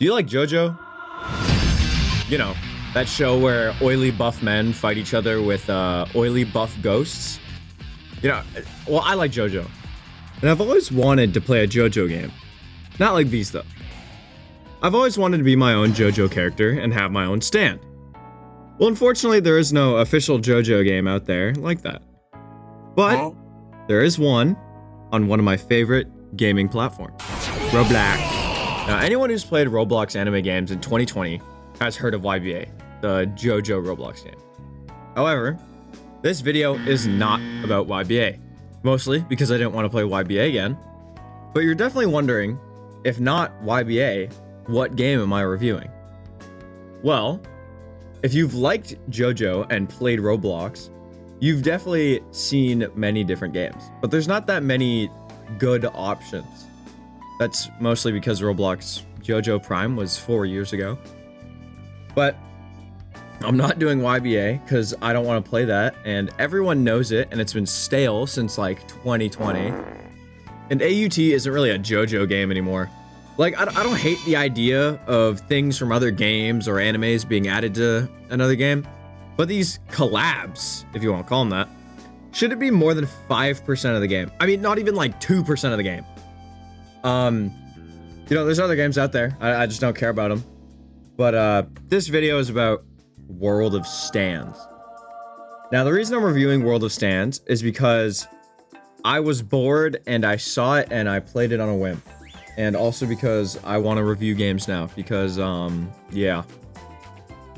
Do you like JoJo? You know, that show where oily buff men fight each other with oily buff ghosts? You know, well, I like JoJo. And I've always wanted to play a JoJo game. Not like these, though. I've always wanted to be my own JoJo character and have my own stand. Well, unfortunately, there is no official JoJo game out there like that. But there is one on one of my favorite gaming platforms, Roblox. Now, anyone who's played Roblox anime games in 2020 has heard of YBA, the JoJo Roblox game. However, this video is not about YBA, mostly because I didn't want to play YBA again. But you're definitely wondering, if not YBA, what game am I reviewing? Well, if you've liked JoJo and played Roblox, you've definitely seen many different games, but there's not that many good options. That's mostly because Roblox JoJo Prime was 4 years ago. But I'm not doing YBA because I don't want to play that, and everyone knows it, and it's been stale since like 2020. And AUT isn't really a JoJo game anymore. Like, I don't hate the idea of things from other games or animes being added to another game, but these collabs, if you want to call them that, should it be more than 5% of the game? I mean, not even like 2% of the game. You know, there's other games out there. I just don't care about them. But this video is about World of Stands. Now, the reason I'm reviewing World of Stands is because I was bored and I saw it and I played it on a whim. And also because I want to review games now because, yeah.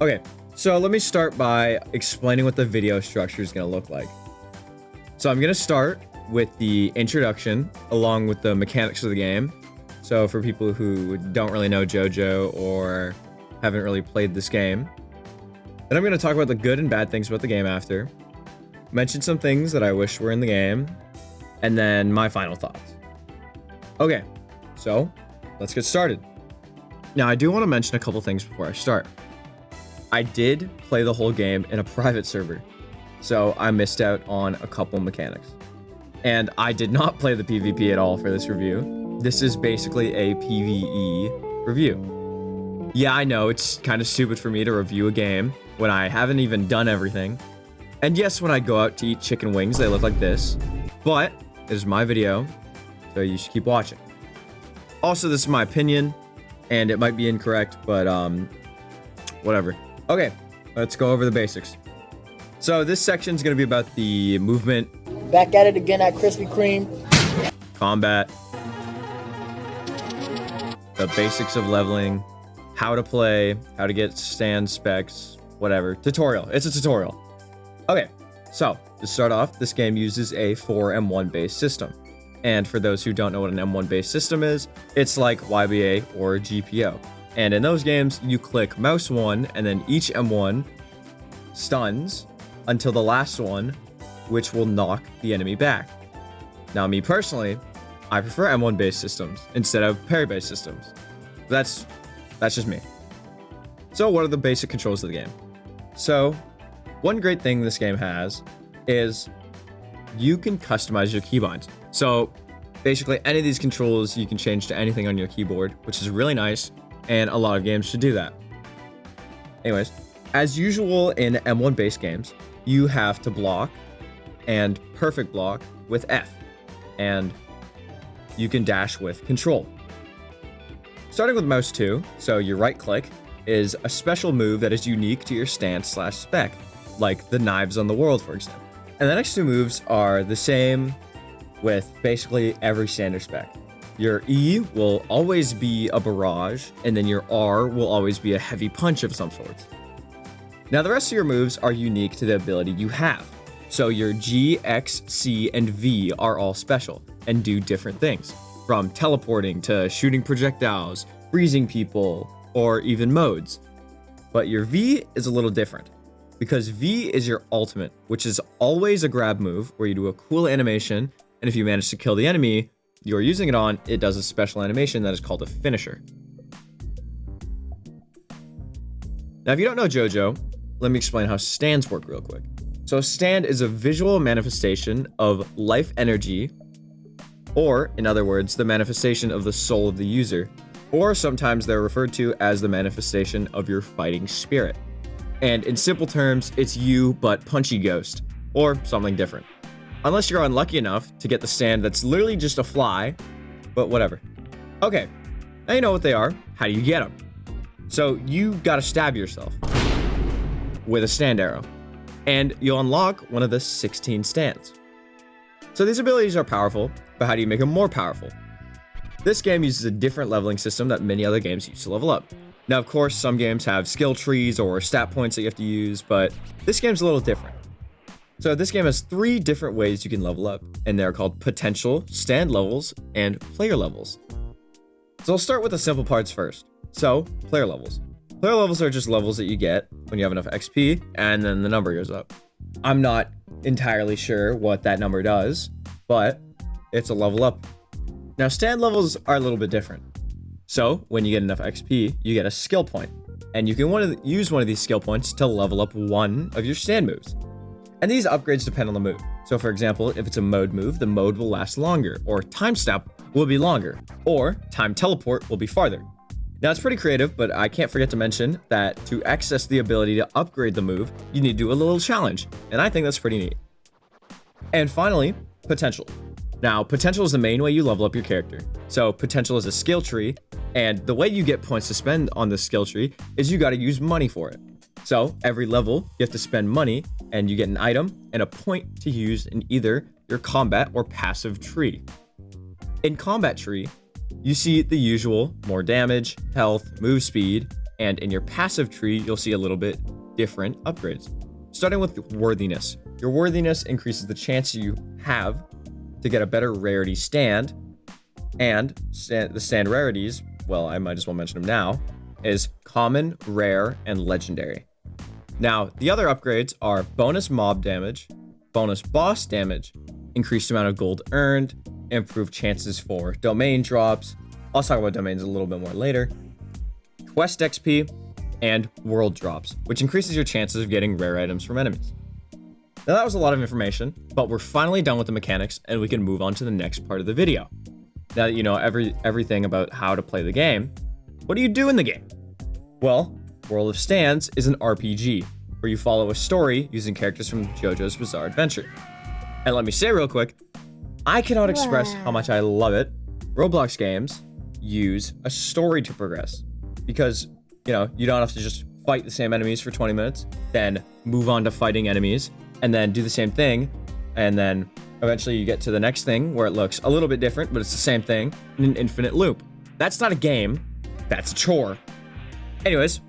Okay, so let me start by explaining what the video structure is going to look like. So I'm going to start with the introduction along with the mechanics of the game. So for people who don't really know JoJo or haven't really played this game. Then I'm going to talk about the good and bad things about the game after. Mention some things that I wish were in the game. And then my final thoughts. Okay, so let's get started. Now I do want to mention a couple things before I start. I did play the whole game in a private server, so I missed out on a couple mechanics. And I did not play the PvP at all for this review. This is basically a PvE review. Yeah, I know, it's kind of stupid for me to review a game when I haven't even done everything. And yes, when I go out to eat chicken wings, they look like this. But it is my video, so you should keep watching. Also, this is my opinion, and it might be incorrect, but whatever. Okay, let's go over the basics. So this section is going to be about the movement. Back at it again at Krispy Kreme. Combat. The basics of leveling. How to play. How to get stand specs. Whatever. Tutorial. It's a tutorial. Okay, so to start off, this game uses a 4M1 based system. And for those who don't know what an M1 based system is, it's like YBA or GPO. And in those games, you click mouse 1 and then each M1 stuns until the last one, which will knock the enemy back. Now, me personally, I prefer M1 based systems instead of parry based systems. That's just me. So what are the basic controls of the game? So one great thing this game has is you can customize your keybinds. So basically any of these controls you can change to anything on your keyboard, which is really nice, and a lot of games should do that. Anyways, as usual in M1 based games, you have to block and perfect block with F, and you can dash with control. Starting with mouse 2, so your right click is a special move that is unique to your stance/spec, like the knives on the world, for example. And the next two moves are the same with basically every standard spec. Your E will always be a barrage, and then your R will always be a heavy punch of some sort. Now the rest of your moves are unique to the ability you have. So your G, X, C, and V are all special and do different things, from teleporting to shooting projectiles, freezing people, or even modes. But your V is a little different, because V is your ultimate, which is always a grab move where you do a cool animation, and if you manage to kill the enemy you're using it on, it does a special animation that is called a finisher. Now, if you don't know JoJo, let me explain how stands work real quick. So a stand is a visual manifestation of life energy, or in other words, the manifestation of the soul of the user, or sometimes they're referred to as the manifestation of your fighting spirit. And in simple terms, it's you but punchy ghost, or something different. Unless you're unlucky enough to get the stand that's literally just a fly, but whatever. Okay, now you know what they are. How do you get them? So you gotta stab yourself with a stand arrow, and you'll unlock one of the 16 stands. So these abilities are powerful, but how do you make them more powerful? This game uses a different leveling system that many other games use to level up. Now, of course, some games have skill trees or stat points that you have to use, but this game's a little different. So this game has 3 different ways you can level up, and they're called potential, stand levels, and player levels. So I'll start with the simple parts first. So, player levels. Player levels are just levels that you get when you have enough XP, and then the number goes up. I'm not entirely sure what that number does, but it's a level up. Now, stand levels are a little bit different. So, when you get enough XP, you get a skill point, and you can use one of these skill points to level up one of your stand moves. And these upgrades depend on the move. So, for example, if it's a mode move, the mode will last longer, or time step will be longer, or time teleport will be farther. Now, it's pretty creative, but I can't forget to mention that to access the ability to upgrade the move, you need to do a little challenge, and I think that's pretty neat. And finally, potential. Now, potential is the main way you level up your character. So, potential is a skill tree, and the way you get points to spend on this skill tree is you gotta use money for it. So, every level, you have to spend money, and you get an item and a point to use in either your combat or passive tree. In combat tree, you see the usual more damage, health, move speed, and in your passive tree, you'll see a little bit different upgrades. Starting with worthiness. Your worthiness increases the chance you have to get a better rarity stand, and the stand rarities, well, I might as well mention them now, is common, rare, and legendary. Now, the other upgrades are bonus mob damage, bonus boss damage, increased amount of gold earned, improved chances for domain drops. I'll talk about domains a little bit more later. Quest XP, and world drops, which increases your chances of getting rare items from enemies. Now that was a lot of information, but we're finally done with the mechanics and we can move on to the next part of the video. Now that you know everything about how to play the game, what do you do in the game? Well, World of Stands is an RPG, where you follow a story using characters from JoJo's Bizarre Adventure. And let me say real quick, I cannot express how much I love it. Roblox games use a story to progress, because, you know, you don't have to just fight the same enemies for 20 minutes, then move on to fighting enemies, and then do the same thing, and then eventually you get to the next thing where it looks a little bit different, but it's the same thing in an infinite loop. That's not a game, that's a chore. Anyways,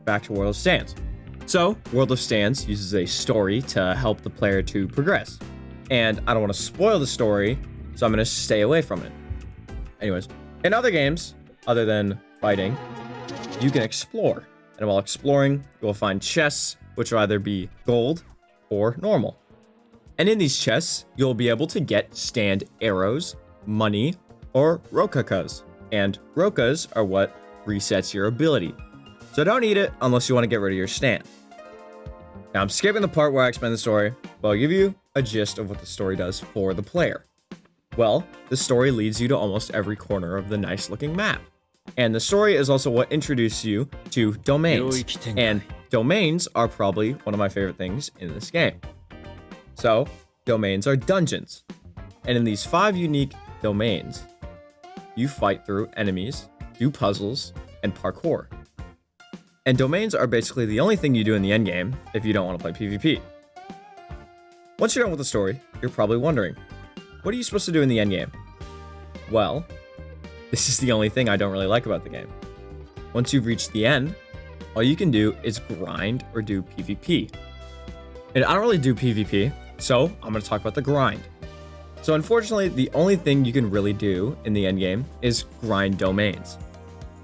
back to World of Stands. So, World of Stands uses a story to help the player to progress. And I don't want to spoil the story, so I'm going to stay away from it. Anyways, in other games, other than fighting, you can explore. And while exploring, you will find chests, which will either be gold or normal. And in these chests, you'll be able to get stand arrows, money, or rokakas. And rokas are what resets your ability. So don't eat it unless you want to get rid of your stand. Now I'm skipping the part where I explain the story, but I'll give you a gist of what the story does for the player. Well, the story leads you to almost every corner of the nice looking map. And the story is also what introduces you to domains. And domains are probably one of my favorite things in this game. So, domains are dungeons. And in these 5 unique domains, you fight through enemies, do puzzles, and parkour. And domains are basically the only thing you do in the endgame if you don't want to play PvP. Once you're done with the story, you're probably wondering, what are you supposed to do in the endgame? Well, this is the only thing I don't really like about the game. Once you've reached the end, all you can do is grind or do PvP. And I don't really do PvP, so I'm going to talk about the grind. So unfortunately, the only thing you can really do in the endgame is grind domains.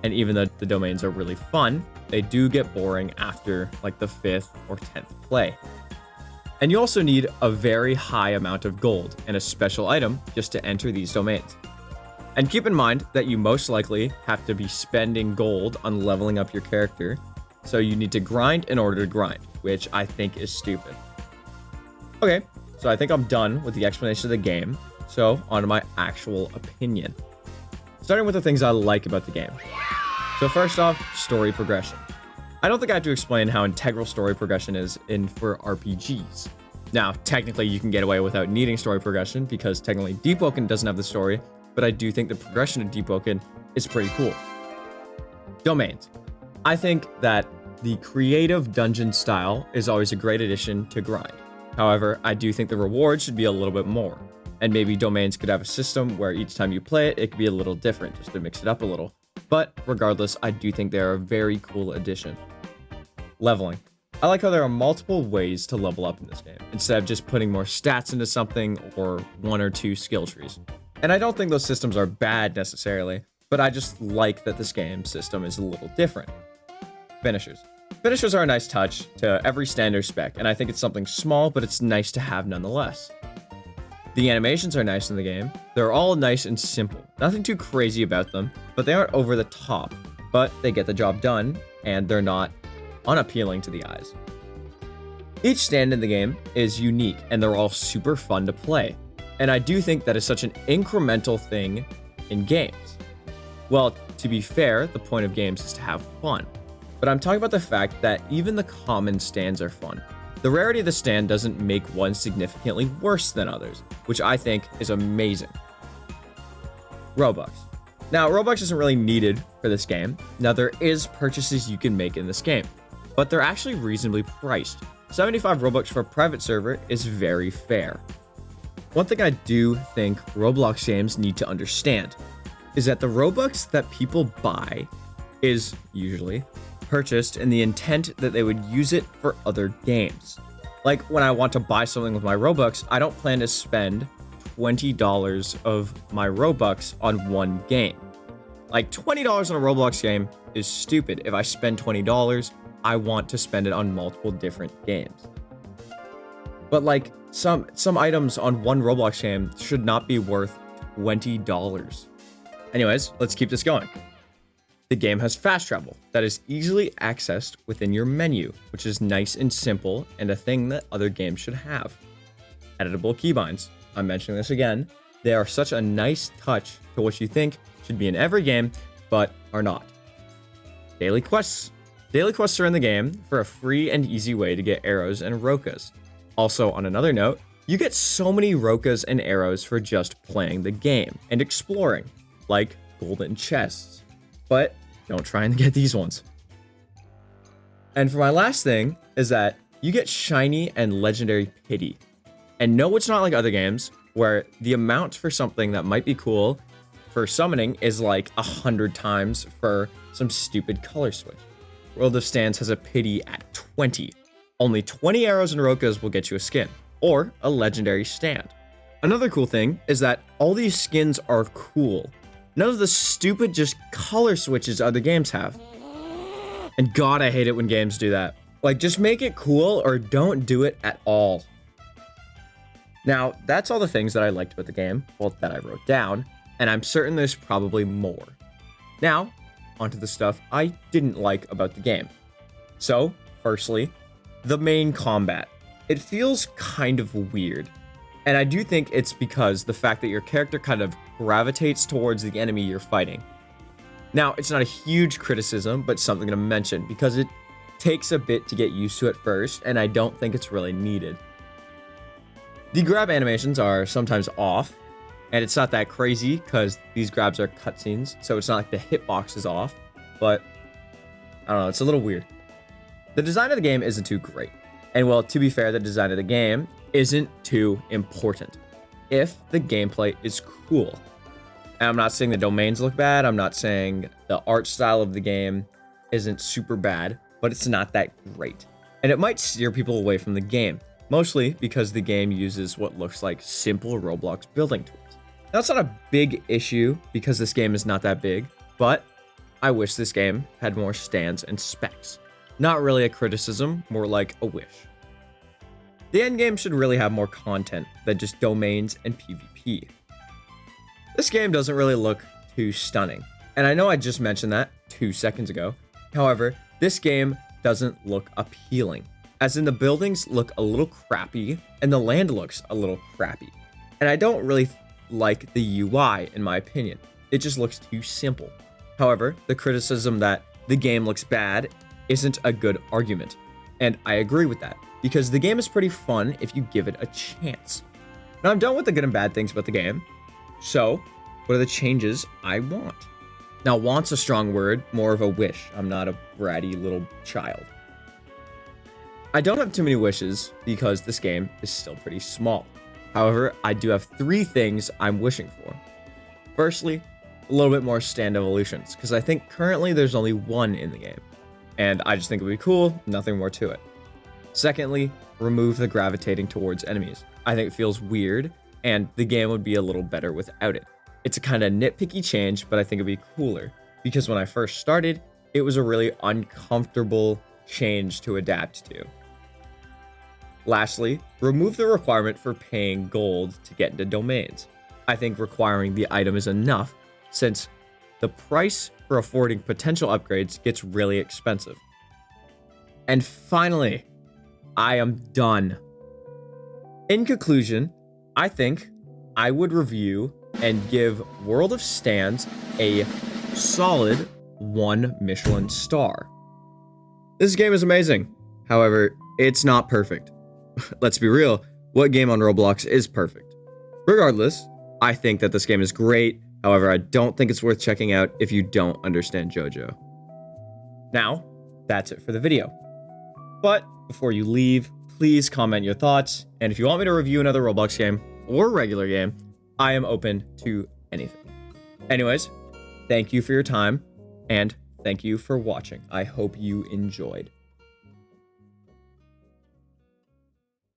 And even though the domains are really fun, they do get boring after like the 5th or 10th play. And you also need a very high amount of gold and a special item just to enter these domains. And keep in mind that you most likely have to be spending gold on leveling up your character, so you need to grind in order to grind, which I think is stupid. Okay, so I think I'm done with the explanation of the game, so on to my actual opinion. starting with the things I like about the game. So first off, story progression. I don't think I have to explain how integral story progression is for RPGs. Now, technically, you can get away without needing story progression because technically Deep Woken doesn't have the story, but I do think the progression of Deep Woken is pretty cool. Domains. I think that the creative dungeon style is always a great addition to grind. However, I do think the reward should be a little bit more. And maybe domains could have a system where each time you play it, it could be a little different just to mix it up a little. But regardless, I do think they're a very cool addition. Leveling. I like how there are multiple ways to level up in this game, instead of just putting more stats into something or 1 or 2 skill trees. And I don't think those systems are bad necessarily, but I just like that this game system is a little different. Finishers. Finishers are a nice touch to every standard spec, and I think it's something small, but it's nice to have nonetheless. The animations are nice in the game. They're all nice and simple. Nothing too crazy about them, but they aren't over the top. But they get the job done, and they're not unappealing to the eyes. Each stand in the game is unique, and they're all super fun to play. And I do think that is such an incremental thing in games. Well, to be fair, the point of games is to have fun. But I'm talking about the fact that even the common stands are fun. The rarity of the stand doesn't make one significantly worse than others, which I think is amazing. Robux. Now, Robux isn't really needed for this game. Now, there is purchases you can make in this game, but they're actually reasonably priced. 75 Robux for a private server is very fair. One thing I do think Roblox games need to understand is that the Robux that people buy is usually purchased in the intent that they would use it for other games. Like when I want to buy something with my Robux, I don't plan to spend $20 of my Robux on one game. Like $20 on a Roblox game is stupid. If I spend $20, I want to spend it on multiple different games. But like some items on one Roblox game should not be worth $20. Anyways, let's keep this going. The game has fast travel that is easily accessed within your menu, which is nice and simple and a thing that other games should have. Editable keybinds. I'm mentioning this again. They are such a nice touch to what you think should be in every game, but are not. Daily quests. Daily quests are in the game for a free and easy way to get arrows and rokas. Also, on another note, you get so many rokas and arrows for just playing the game and exploring, like golden chests. But don't try and get these ones. And for my last thing is that you get shiny and legendary pity. And no, it's not like other games where the amount for something that might be cool for summoning is like 100 times for some stupid color switch. World of Stands has a pity at 20. Only 20 arrows and rokas will get you a skin, or a legendary stand. Another cool thing is that all these skins are cool. None of the stupid just color switches other games have. And God, I hate it when games do that. Like, just make it cool or don't do it at all. Now, that's all the things that I liked about the game, well, that I wrote down, and I'm certain there's probably more. Now, onto the stuff I didn't like about the game. So, firstly, the main combat. It feels kind of weird. And I do think it's because the fact that your character kind of gravitates towards the enemy you're fighting. Now, it's not a huge criticism, but something to mention because it takes a bit to get used to at first, and I don't think it's really needed. The grab animations are sometimes off, and it's not that crazy because these grabs are cutscenes, so it's not like the hitbox is off, but I don't know, it's a little weird. The design of the game isn't too great. And well, to be fair, the design of the game isn't too important if the gameplay is cool. And I'm not saying the domains look bad. I'm not saying the art style of the game isn't super bad, but it's not that great. And it might steer people away from the game, mostly because the game uses what looks like simple Roblox building tools. Now, it's not a big issue because this game is not that big, but I wish this game had more stands and specs. Not really a criticism, more like a wish. The endgame should really have more content than just domains and PvP. This game doesn't really look too stunning, and I know I just mentioned that 2 seconds ago. However, this game doesn't look appealing, as in the buildings look a little crappy and the land looks a little crappy. And I don't really like the UI in my opinion. It just looks too simple. However, the criticism that the game looks bad isn't a good argument. And I agree with that, because the game is pretty fun if you give it a chance. Now, I'm done with the good and bad things about the game. So, what are the changes I want? Now, want's a strong word, more of a wish. I'm not a bratty little child. I don't have too many wishes because this game is still pretty small. However, I do have 3 things I'm wishing for. Firstly, a little bit more stand evolutions, because I think currently there's only 1 in the game. And I just think it would be cool, nothing more to it. Secondly, remove the gravitating towards enemies. I think it feels weird, and the game would be a little better without it. It's a kind of nitpicky change, but I think it'd be cooler, because when I first started, it was a really uncomfortable change to adapt to. Lastly, remove the requirement for paying gold to get into domains. I think requiring the item is enough, since the price for affording potential upgrades gets really expensive. And finally, I am done. In conclusion, I think I would review and give World of Stands a solid 1 Michelin star. This game is amazing. However, it's not perfect. Let's be real, what game on Roblox is perfect? Regardless, I think that this game is great. However, I don't think it's worth checking out if you don't understand JoJo. Now, that's it for the video. But before you leave, please comment your thoughts. And if you want me to review another Roblox game or regular game, I am open to anything. Anyways, thank you for your time and thank you for watching. I hope you enjoyed.